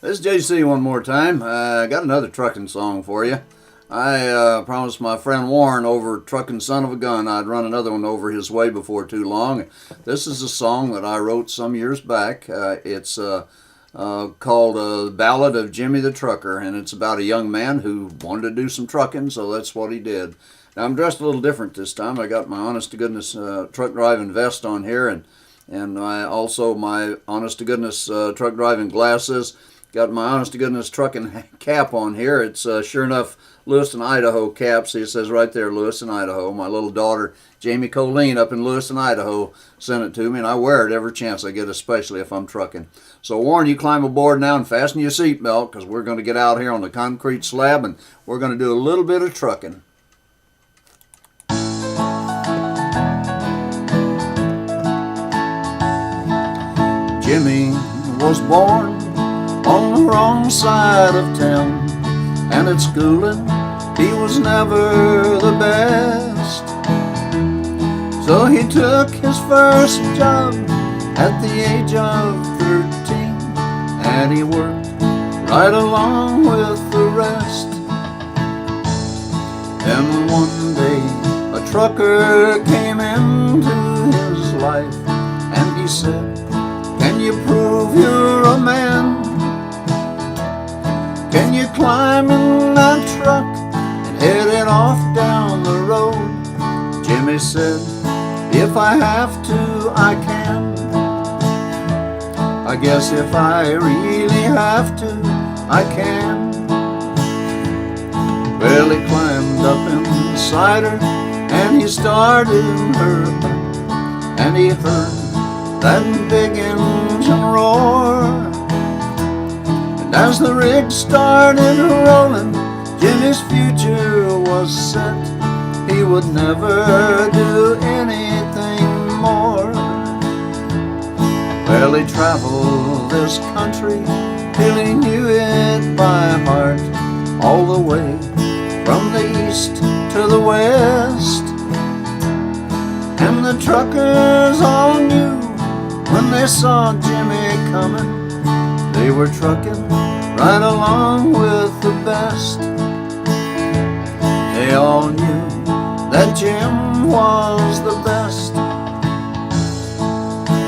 This is JC one more time. I got another trucking song for you. I promised my friend Warren over Trucking Son of a Gun I'd run another one over his way before too long. This is a song that I wrote some years back. It's called Ballad of Jimmie the Trucker, and it's about a young man who wanted to do some trucking, so that's what he did. Now I'm dressed a little different this time. I got my honest-to-goodness truck driving vest on here, and also my honest-to-goodness truck driving glasses. Got my honest-to-goodness trucking cap on here. It's sure enough Lewiston, Idaho cap. See, it says right there, Lewiston, Idaho. My little daughter, Jamie Colleen, up in Lewiston, Idaho, sent it to me, and I wear it every chance I get, especially if I'm trucking. So, Warren, you climb aboard now and fasten your seatbelt, because we're going to get out here on the concrete slab, and we're going to do a little bit of trucking. Jimmie was born on the wrong side of town, and at schooling he was never the best. So he took his first job at the age of 13, and he worked right along with the rest. Then one day a trucker came into his life, and he said, "Can you prove you're a man? Can you climb in that truck and head it off down the road?" Jimmie said, "If I have to, I can. I guess if I really have to, I can." Well, he climbed up inside her, and he started her up, and he heard that big engine roar. And as the rig started rolling, Jimmie's future was set. He would never do anything more. Well, he traveled this country till he knew it by heart, all the way from the east to the west. And the truckers all knew when they saw Jimmie coming, they were trucking right along with the best. They all knew that Jim was the best.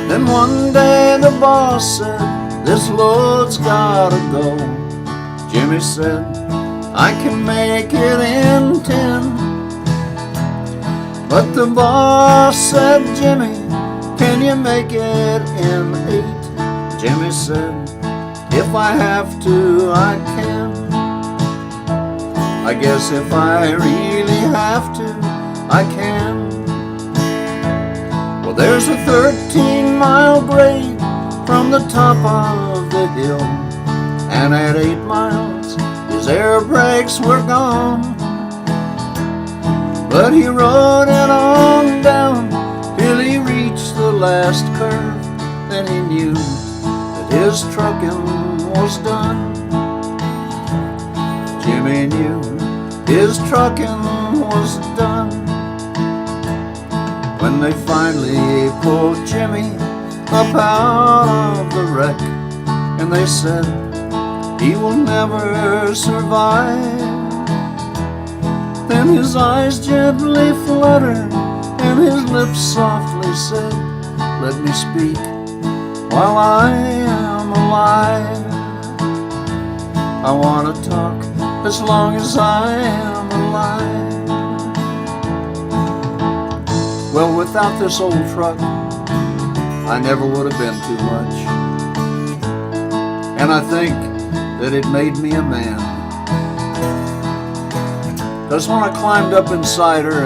Then one day the boss said, "This load's gotta go." Jimmie said, "I can make it in 10. But the boss said, "Jimmie, can you make it in 8? Jimmie said, "If I have to, I can. I guess if I really have to, I can." Well, there's a 13-mile grade from the top of the hill, and at 8 miles his air brakes were gone. But he rode it on down till he reached the last curve. Then he knew that his trucking was done. Jimmie knew his trucking was done. When they finally pulled Jimmie up out of the wreck, and they said, "He will never survive," then his eyes gently fluttered, and his lips softly said, "Let me speak while I am alive. I want to talk as long as I am alive." Well, without this old truck, I never would have been too much. And I think that it made me a man. 'Cause when I climbed up inside her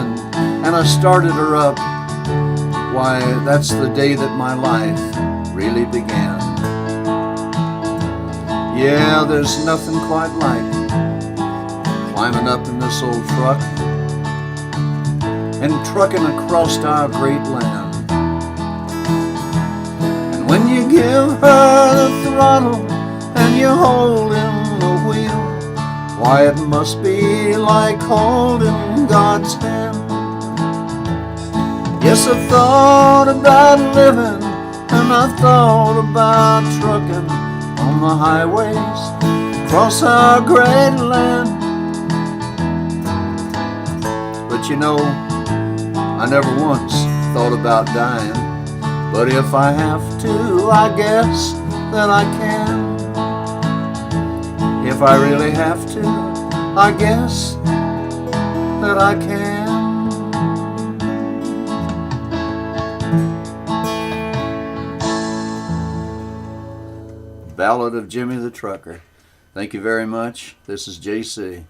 and I started her up, why, that's the day that my life really began. Yeah, there's nothing quite like climbing up in this old truck and trucking across our great land. And when you give her the throttle and you hold in the wheel, why, it must be like holding God's hand. Yes, I've thought about living, and I've thought about trucking on on the highways across our great land. But you know, I never once thought about dying. But if I have to, I guess that I can. If I really have to, I guess that I can. Ballad of Jimmie the Trucker. Thank you very much. This is JC.